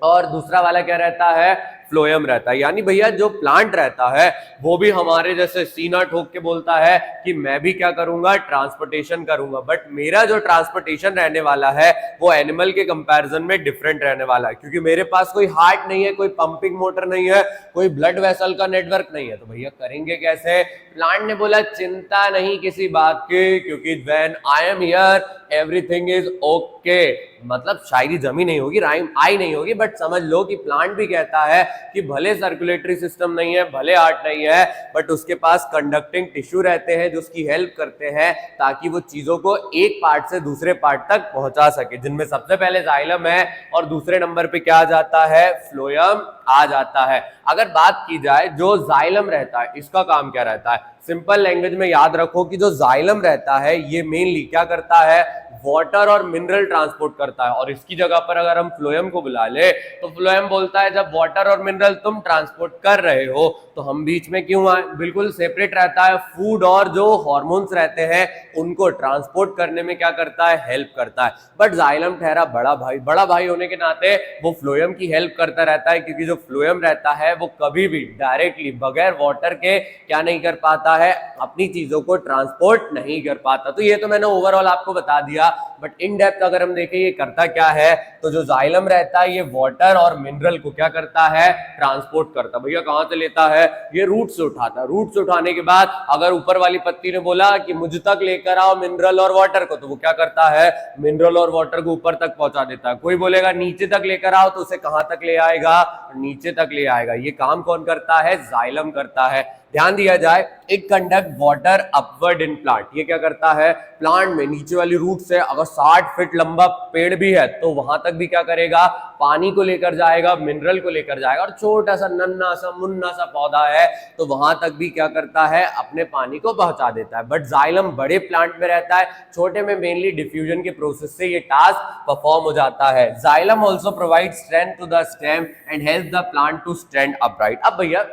और दूसरा वाला क्या रहता है, फ्लोएम रहता है। यानी भैया जो प्लांट रहता है वो भी हमारे जैसे सीना ठोक के बोलता है कि मैं भी क्या करूंगा, ट्रांसपोर्टेशन करूंगा, बट मेरा जो ट्रांसपोर्टेशन रहने वाला है वो एनिमल के कंपैरिजन में डिफरेंट रहने वाला है, क्योंकि मेरे पास कोई हार्ट नहीं है, कोई पंपिंग मोटर नहीं है, कोई ब्लड वेसल का नेटवर्क नहीं है, तो भैया करेंगे कैसे। प्लांट ने बोला चिंता नहीं किसी बात की, क्योंकि when I am here everything is okay. मतलब शायरी जमी नहीं होगी, राइम आई नहीं होगी, बट समझ लो कि प्लांट भी कहता है कि भले सर्कुलेटरी सिस्टम नहीं है, भले हार्ट नहीं है, बट उसके पास कंडक्टिंग टिश्यू रहते हैं जो उसकी हेल्प करते हैं ताकि वो चीजों को एक पार्ट से दूसरे पार्ट तक पहुंचा सके, जिनमें सबसे पहले जाइलम है और दूसरे नंबर पे क्या आ जाता है, फ्लोएम, आ जाता है। अगर बात की जाए जो जाइलम रहता है इसका काम क्या रहता है, सिंपल लैंग्वेज में याद रखो कि जो जाइलम रहता है ये मेनली क्या करता है, वाटर और मिनरल ट्रांसपोर्ट करता है। और इसकी जगह पर अगर हम फ्लोएम को बुला ले तो फ्लोएम बोलता है जब वाटर और मिनरल तुम ट्रांसपोर्ट कर रहे हो तो हम बीच में क्यों आए, बिल्कुल सेपरेट रहता है। फूड और जो हार्मोन्स रहते हैं उनको ट्रांसपोर्ट करने में क्या करता है, हेल्प करता है। बट जाइलम ठहरा बड़ा भाई, बड़ा भाई होने के नाते वो फ्लोएम की हेल्प करता रहता है, क्योंकि जो फ्लोएम रहता है वो कभी भी डायरेक्टली बगैर वाटर के क्या नहीं कर पाता है, अपनी चीजों को ट्रांसपोर्ट नहीं कर पाता। तो ये तो मैंने ओवरऑल आपको बता दिया, बट इन डेप्थ अगर हम देखें ये करता क्या है, तो जो जाइलम रहता है ये वाटर और मिनरल को क्या करता है, ट्रांसपोर्ट करता है। भैया कहां से लेता है, ये रूट से उठाता है। रूट से उठाने के बाद अगर ऊपर वाली पत्ती ने बोला कि मुझ तक लेकर आओ मिनरल और वाटर को, तो वो क्या करता है, मिनरल और वाटर को ऊपर तक पहुंचा देता है। कोई बोलेगा नीचे तक लेकर आओ, तो उसे कहां तक ले आएगा, नीचे तक ले आएगा। ये काम कौन करता है, जाइलम करता है। ध्यान दिया जाए, it conduct water upward in plant. ये क्या करता है, प्लांट में नीचे वाली रूट से अगर 60 फीट लंबा पेड़ भी है तो वहां तक भी क्या करेगा, पानी को लेकर जाएगा, मिनरल को लेकर जाएगा। और छोटा सा नन्ना सा मुन्ना सा पौधा है तो वहां तक भी क्या करता है, अपने पानी को पहुंचा देता है। बट जाइलम बड़े प्लांट में रहता है, छोटे में मेनली डिफ्यूजन के प्रोसेस से ये टास्क परफॉर्म हो जाता है। Xylem also provide strength to the stem and help the plant to stand upright. अब भैया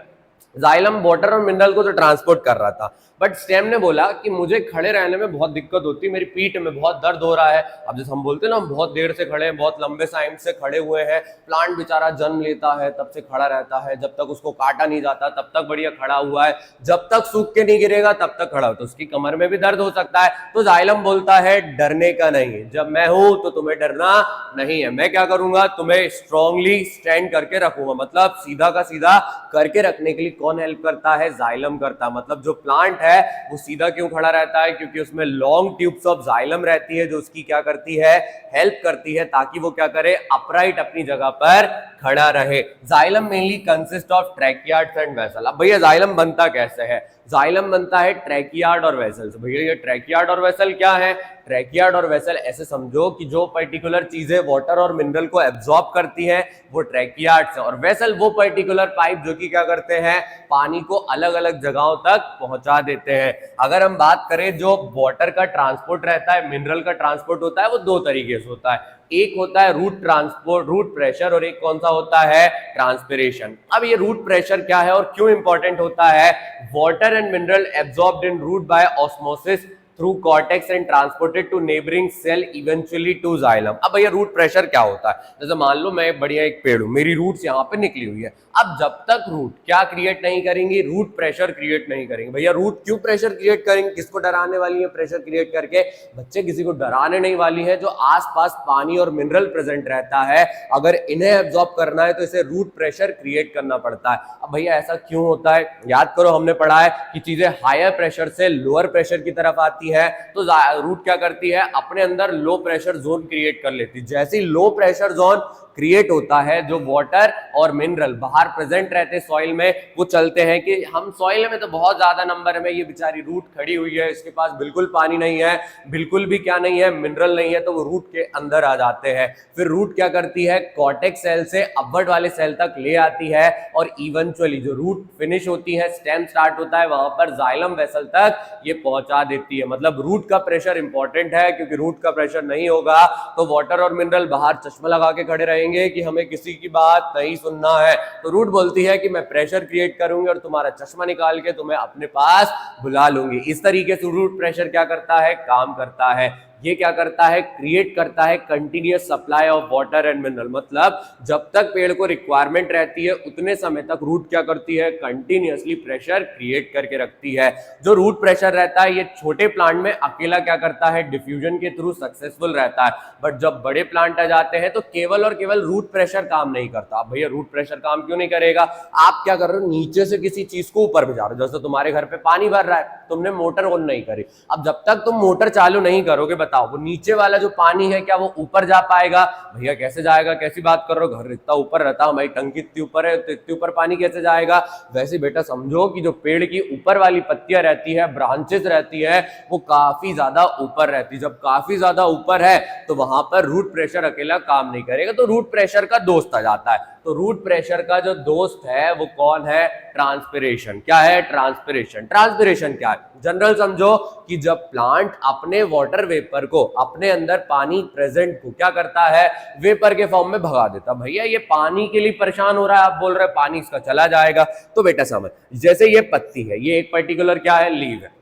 जाइलम वाटर और मिनरल को तो ट्रांसपोर्ट कर रहा था, बट स्टेम ने बोला कि मुझे खड़े रहने में बहुत दिक्कत होती है, मेरी पीठ में बहुत दर्द हो रहा है। अब जैसे हम बोलते हैं ना, हम बहुत देर से खड़े हैं, बहुत लंबे टाइम से खड़े हुए हैं। प्लांट बेचारा जन्म लेता है तब से खड़ा रहता है, जब तक उसको काटा नहीं जाता तब तक बढ़िया खड़ा हुआ है, जब तक सूख के नहीं गिरेगा तब तक खड़ा हो, तो उसकी कमर में भी दर्द हो सकता है। तो जाइलम बोलता है डरने का नहीं है, जब मैं हूं तो तुम्हें डरना नहीं है। मैं क्या करूंगा, तुम्हें स्ट्रांगली स्टैंड करके रखूंगा। मतलब सीधा का सीधा करके रखने के लिए कौन हेल्प करता है, जाइलम करता है। मतलब जो प्लांट है वो सीधा क्यों खड़ा रहता है, क्योंकि उसमें लॉन्ग ट्यूब्स ऑफ जाइलम रहती है जो उसकी क्या करती है, हेल्प करती है, ताकि वो क्या करे, अपराइट अपनी जगह पर खड़ा रहे। Xylem mainly consist of tracheids and vessel. अब भैया जाइलम बनता कैसे है, जाइलम बनता है ट्रैकियार्ड और वेसल से। भैया ये ट्रैकियार्ड और वेसल क्या है, ट्रैकियार्ड और वेसल ऐसे समझो कि जो पर्टिकुलर चीजें वाटर और मिनरल को एब्जॉर्ब करती हैं वो ट्रैकियार्ड से, और वेसल वो पर्टिकुलर पाइप जो कि क्या करते हैं, पानी को अलग अलग जगहों तक पहुंचा देते हैं। अगर हम बात करें जो वाटर का ट्रांसपोर्ट रहता है, मिनरल का ट्रांसपोर्ट होता है, वो दो तरीके से होता है। एक होता है रूट ट्रांसपोर्ट, रूट प्रेशर, और एक कौन सा होता है, ट्रांसपिरेशन। अब ये रूट प्रेशर क्या है और क्यों इंपॉर्टेंट होता है, water and mineral absorbed in root by osmosis through cortex and transported to neighbouring cell eventually to xylem. अब भैया रूट प्रेशर क्या होता है, जैसे मान लो मैं बढ़िया एक पेड़ हूं, मेरी रूट्स यहाँ पे निकली हुई है। अब जब तक रूट क्या क्रिएट नहीं करेंगी, रूट प्रेशर क्रिएट नहीं करेंगे। भैया रूट क्यों प्रेशर क्रिएट करेंगे, किसको डराने वाली है प्रेशर क्रिएट करके, बच्चे किसी को डराने नहीं वाली है। जो आसपास पानी और मिनरल प्रेजेंट रहता है, अगर इन्हें एब्जॉर्ब करना है तो इसे रूट प्रेशर क्रिएट करना पड़ता है। अब भैया ऐसा क्यों होता है, याद करो हमने पढ़ा है कि चीजें हायर प्रेशर से लोअर प्रेशर की तरफ आती है, तो रूट क्या करती है, अपने अंदर लो प्रेशर जोन क्रिएट कर लेती है। जैसे ही लो प्रेशर जोन क्रिएट होता है, जो वाटर और मिनरल बाहर प्रेजेंट रहते सॉइल में, वो चलते हैं कि हम सॉइल में तो बहुत ज्यादा नंबर में, ये बेचारी रूट खड़ी हुई है, इसके पास बिल्कुल पानी नहीं है, बिल्कुल भी क्या नहीं है, मिनरल नहीं है, तो वो रूट के अंदर आ जाते हैं। फिर रूट क्या करती है, कॉर्टेक्स सेल से अपवर्ड वाले सेल तक ले आती है, और इवेंचुअली जो रूट फिनिश होती है, स्टेम स्टार्ट होता है, वहां पर जाइलम वेसल तक ये पहुंचा देती है। मतलब रूट का प्रेशर इंपॉर्टेंट है, क्योंकि रूट का प्रेशर नहीं होगा तो वाटर और मिनरल बाहर चश्मा लगा के खड़े रहेंगे कि हमें किसी की बात नहीं सुनना है। तो रूट बोलती है कि मैं प्रेशर क्रिएट करूंगी और तुम्हारा चश्मा निकाल के तुम्हें अपने पास बुला लूंगी। इस तरीके से रूट प्रेशर क्या करता है, काम करता है। ये क्या करता है, क्रिएट करता है continuous supply of water and mineral. मतलब जब तक पेड़ को रिक्वायरमेंट रहती है उतने समय तक रूट क्या करती है, कंटिन्यूअसली प्रेशर क्रिएट करके रखती है। जो रूट प्रेशर रहता है ये छोटे प्लांट में अकेला क्या करता है, डिफ्यूजन के थ्रू सक्सेसफुल रहता है। बट जब बड़े प्लांट आ जाते हैं तो केवल और केवल रूट प्रेशर काम नहीं करता। अब भैया रूट प्रेशर काम क्यों नहीं करेगा, आप क्या कर रहे हो, नीचे से किसी चीज को ऊपर भिजा रहे हो। जैसे तुम्हारे घर पे पानी भर रहा है, तुमने मोटर ऑन नहीं करी, अब जब तक तुम मोटर चालू नहीं करोगे, बताओ वो नीचे वाला जो पानी है क्या वो ऊपर जा पाएगा? भैया कैसे जाएगा, कैसी बात कर रहे हो, घर इतना ऊपर रहता, हमारी टंकी इतनी ऊपर है तो इतने ऊपर पानी कैसे जाएगा? वैसे बेटा समझो कि जो पेड़ की ऊपर वाली पत्तियां रहती है, ब्रांचेस रहती है, वो काफी ज्यादा ऊपर रहती है। जब काफी ज्यादा ऊपर है तो वहां पर रूट प्रेशर अकेला काम नहीं करेगा, तो रूट प्रेशर का दोस्त आ जाता है। तो रूट प्रेशर का जो दोस्त है वो कौन है? ट्रांसपिरेशन। क्या है? ट्रांसपिरेशन। ट्रांसपिरेशन क्या है? जनरल समझो कि जब प्लांट अपने वाटर वेपर को, अपने अंदर पानी प्रेजेंट को क्या करता है? वेपर के फॉर्म में भगा देता। भैया ये पानी के लिए परेशान हो रहा है, आप बोल रहे हैं पानी इसका चला जाएगा, तो बेटा समझ, जैसे ये पत्ती है, ये एक पर्टिकुलर क्या है? लीव है।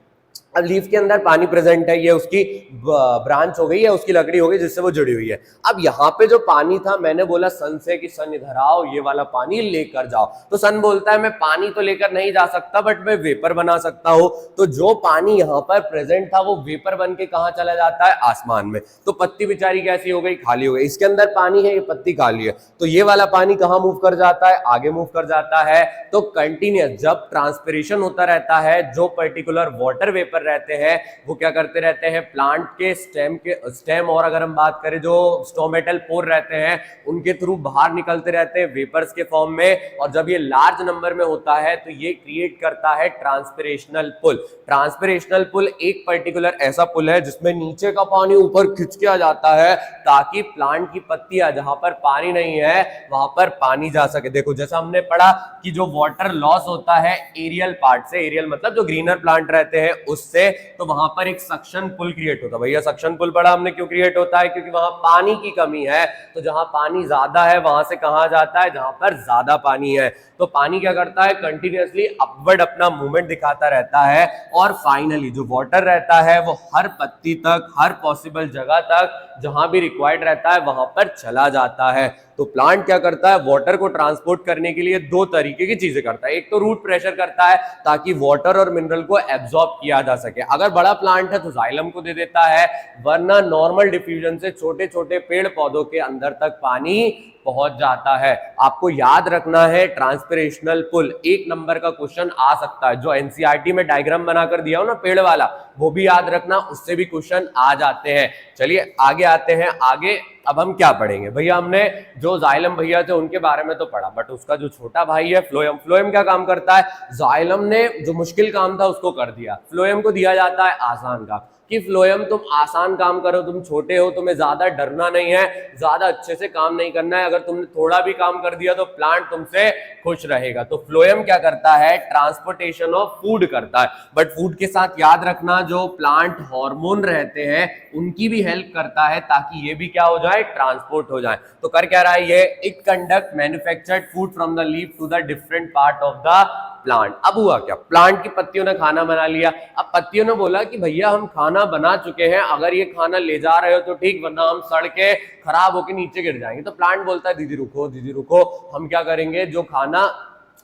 अब लीफ के अंदर पानी प्रेजेंट है, ये उसकी ब्रांच हो गई है, उसकी लकड़ी हो गई जिससे वो जुड़ी हुई है। अब यहाँ पे जो पानी था, मैंने बोला सन से कि सन इधर आओ, ये वाला पानी लेकर जाओ, तो सन बोलता है मैं पानी तो लेकर नहीं जा सकता बट मैं वेपर बना सकता हूं। तो जो पानी यहाँ पर प्रेजेंट था वो वेपर बन के कहाँ चला जाता है? आसमान में। तो पत्ती बेचारी कैसी हो गई? खाली हो गई। इसके अंदर पानी है, ये पत्ती खाली है, तो ये वाला पानी कहाँ मूव कर जाता है? आगे मूव कर जाता है। तो कंटिन्यूअस जब ट्रांसपिरेशन होता रहता है, जो पर्टिकुलर वाटर वेपर रहते हैं वो क्या करते रहते हैं? प्लांट के स्टेम और अगर हम बात करें जो स्टोमेटल पोर रहते हैं उनके थ्रू बाहर निकलते रहते हैं वेपर्स के फॉर्म में। और जब ये लार्ज नंबर में होता है तो ये क्रिएट करता है ट्रांसपिरेशनल पुल। ट्रांसपिरेशनल पुल एक पर्टिकुलर ऐसा पुल है जिसमें नीचे का पानी ऊपर खिंच के आ जाता है ताकि प्लांट की पत्तियां जहां पर पानी नहीं है वहां पर पानी जा सके। देखो जैसा हमने पढ़ा कि जो वाटर लॉस होता है एरियल पार्ट से, एरियल मतलब जो ग्रीनर प्लांट रहते हैं उससे, तो वहां पर एक सक्शन पुल क्रिएट होता है। भैया सक्शन पुल पढ़ा हमने, क्यों क्रिएट होता है? क्योंकि वहां पानी की कमी है, तो जहां पानी ज्यादा है वहां से कहां जाता है? जहां पर ज्यादा पानी है। तो पानी क्या करता है? कंटिन्यूअसली अपवर्ड अपना मूवमेंट दिखाता रहता है और फाइनली जो वाटर रहता है वो हर पत्ती तक, हर पॉसिबल जगह तक जहां भी रिक्वायर्ड रहता है वहां पर चला जाता है। तो प्लांट क्या करता है? वाटर को ट्रांसपोर्ट करने के लिए दो तरीके की चीजें करता है। एक तो रूट प्रेशर करता है ताकि वाटर और मिनरल को एब्जॉर्ब किया जा सके। अगर बड़ा प्लांट है तो जाइलम को दे देता है, वरना नॉर्मल डिफ्यूजन से छोटे छोटे पेड़ पौधों के अंदर तक पानी पहुंच जाता है। आपको याद रखना है ट्रांसपिरेशनल पुल, एक नंबर का क्वेश्चन आ सकता है। जो एनसीईआरटी में डायग्राम बनाकर दिया हो ना पेड़ वाला, वो भी याद रखना, उससे भी क्वेश्चन आ जाते हैं। चलिए आगे आते हैं। आगे अब हम क्या पढ़ेंगे? भैया हमने जो जाइलम भैया थे उनके बारे में तो पढ़ा, बट उसका जो छोटा भाई है फ्लोएम, फ्लोएम क्या काम करता है? जाइलम ने जो मुश्किल काम था उसको कर दिया, फ्लोएम को दिया जाता है आसान काम कि फ्लोएम तुम आसान काम करो, तुम छोटे हो, तुम्हें ज्यादा डरना नहीं है, ज्यादा अच्छे से काम नहीं करना है, अगर तुमने थोड़ा भी काम कर दिया तो प्लांट तुमसे खुश रहेगा। तो फ्लोएम क्या करता है? ट्रांसपोर्टेशन ऑफ फूड करता है। बट फूड के साथ याद रखना जो प्लांट हार्मोन रहते हैं उनकी भी हेल्प करता है ताकि ये भी क्या हो जाए? ट्रांसपोर्ट हो जाए। तो कर क्या रहा है ये? It conduct manufactured food from the leaf to the different part of the plant. अब हुआ क्या? प्लांट की पत्तियों ने खाना बना लिया। अब पत्तियों ने बोला कि भैया हम खाना बना चुके हैं, अगर ये खाना ले जा रहे हो तो ठीक, वरना हम सड़ के खराब होके नीचे गिर जाएंगे। तो प्लांट बोलता है दीदी रुको, दीदी रुको, हम क्या करेंगे, जो खाना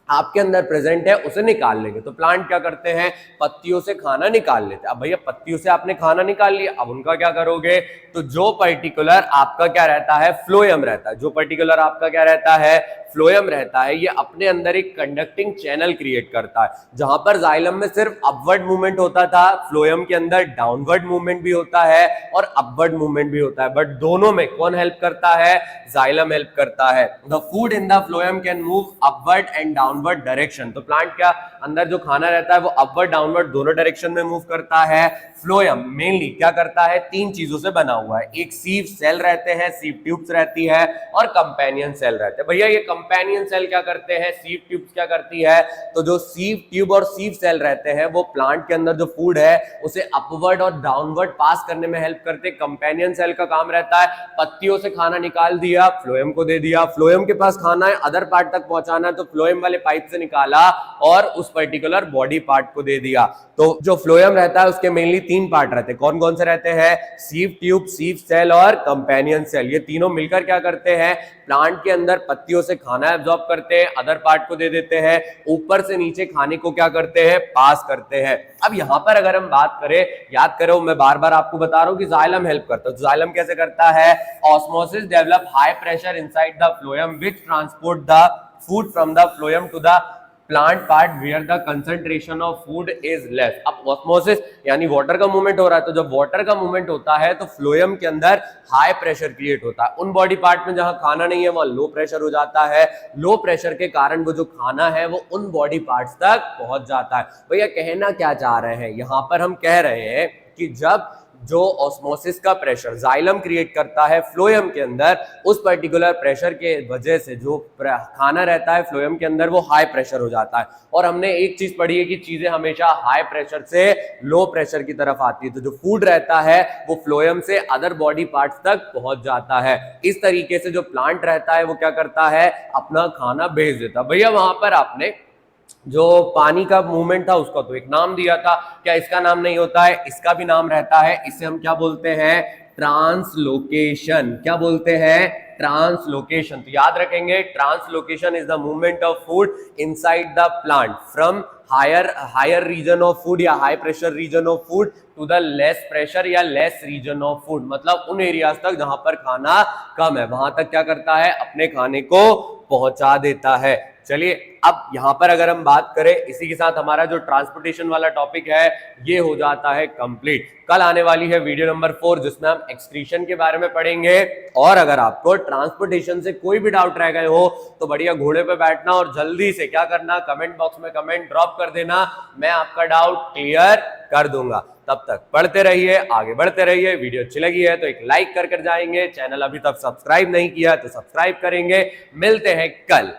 आपके अंदर प्रेजेंट है उसे निकाल लेंगे। तो प्लांट क्या करते हैं? पत्तियों से खाना निकाल लेते हैं। अब भैया पत्तियों से आपने खाना निकाल लिया, अब उनका क्या करोगे? तो जो पर्टिकुलर आपका क्या रहता है? फ्लोएम रहता है। जो पर्टिकुलर आपका क्या रहता है? फ्लोएम रहता है, ये अपने अंदर एक कंडक्टिंग चैनल क्रिएट करता है। जहां पर जाइलम में सिर्फ अपवर्ड मूवमेंट होता था, फ्लोएम के अंदर डाउनवर्ड मूवमेंट भी होता है और अपवर्ड मूवमेंट भी होता है। बट दोनों में कौन हेल्प करता है? जाइलम हेल्प करता है। The food in the phloem can move upward and downward direction. तो प्लांट क्या अंदर जो खाना रहता है वो अपवर्ड डाउनवर्ड दोनों डायरेक्शन में मूव करता है। फ्लोएम मेनली क्या करता है? तीन चीजों से बना हुआ है। एक सीव सेल रहते हैं, सीव ट्यूब्स रहती है, और कंपेनियन सेल रहते हैं। भैया ये कंपेनियन सेल क्या करते हैं? सीव ट्यूब्स क्या करती है? तो जो सीव ट्यूब और सीव सेल रहते हैं वो प्लांट के अंदर जो फूड है उसे अपवर्ड और डाउनवर्ड पास करने में हेल्प करते हैं। कंपेनियन सेल का काम रहता है पत्तियों से खाना निकाल दिया, फ्लोएम को दे दिया, फ्लोएम के पास खाना है अदर पार्ट तक पहुंचाना है तो फ्लोएम वाले पाइप से निकाला और उस पर्टिकुलर बॉडी पार्ट को दे दिया। तो जो फ्लोएम रहता है उसके मेनली तीन पार्ट रहते हैं। कौन कौन से रहते हैं? सीव ट्यूब, सीव सेल और कंपेनियन सेल। ये तीनों मिलकर क्या करते हैं? प्लांट के अंदर पत्तियों से खाना एब्जॉर्ब करते हैं, अदर पार्ट को दे देते हैं, ऊपर से नीचे खाने को क्या करते हैं? पास करते हैं। अब यहां पर अगर हम बात करें, याद करो मैं बार बार आपको बता रहा हूं कि जाइलम हेल्प करता है। तो जाइलम कैसे करता है? Osmosis develop high pressure inside the phloem which transport the food from the phloem to the plant part where the concentration of food is less. अब ऑस्मोसिस यानी वाटर का मूवमेंट हो रहा है, तो जब वाटर का मूवमेंट होता है तो फ्लोएम के अंदर हाई प्रेशर क्रिएट होता है। उन बॉडी पार्ट में जहां खाना नहीं है वहां लो प्रेशर हो जाता है। लो प्रेशर के कारण वो जो खाना है वो उन बॉडी पार्ट्स तक पहुंच जाता है। भैया कहना क्या चाह रहे हैं यहां पर? हम कह रहे हैं कि जब जो ऑस्मोसिस का प्रेशर जाइलम क्रिएट करता है फ्लोएम के अंदर, उस पर्टिकुलर प्रेशर के वजह से जो खाना रहता है फ्लोएम के अंदर वो हाई प्रेशर हो जाता है। और हमने एक चीज पढ़ी है कि चीजें हमेशा हाई प्रेशर से लो प्रेशर की तरफ आती है, तो जो फूड रहता है वो फ्लोएम से अदर बॉडी पार्ट्स तक पहुंच जाता है। इस तरीके से जो प्लांट रहता है वो क्या करता है? अपना खाना भेज देता। भैया वहां पर आपने जो पानी का मूवमेंट था उसका तो एक नाम दिया था, क्या इसका नाम नहीं होता है? इसका भी नाम रहता है। इसे हम क्या बोलते हैं? ट्रांसलोकेशन। क्या बोलते हैं? ट्रांसलोकेशन। तो याद रखेंगे, translocation is the movement of food inside the plant from higher region of food या high pressure region of food to the less pressure या लेस रीजन ऑफ फूड। मतलब उन एरियाज तक जहां पर खाना कम है वहां तक क्या करता है? अपने खाने को पहुंचा देता है। चलिए अब यहां पर अगर हम बात करें, इसी के साथ हमारा जो ट्रांसपोर्टेशन वाला टॉपिक है ये हो जाता है कंप्लीट। कल आने वाली है वीडियो नंबर 4 जिसमें हम एक्सक्रीशन के बारे में पढ़ेंगे। और अगर आपको ट्रांसपोर्टेशन से कोई भी डाउट रह गए हो तो बढ़िया घोड़े पे बैठना और जल्दी से क्या करना, कमेंट बॉक्स में कमेंट ड्रॉप कर देना, मैं आपका डाउट क्लियर कर दूंगा। तब तक पढ़ते रहिए, आगे बढ़ते रहिए। वीडियो अच्छी लगी है तो एक लाइक कर जाएंगे। चैनल अभी तक सब्सक्राइब नहीं किया तो सब्सक्राइब करेंगे। मिलते हैं कल।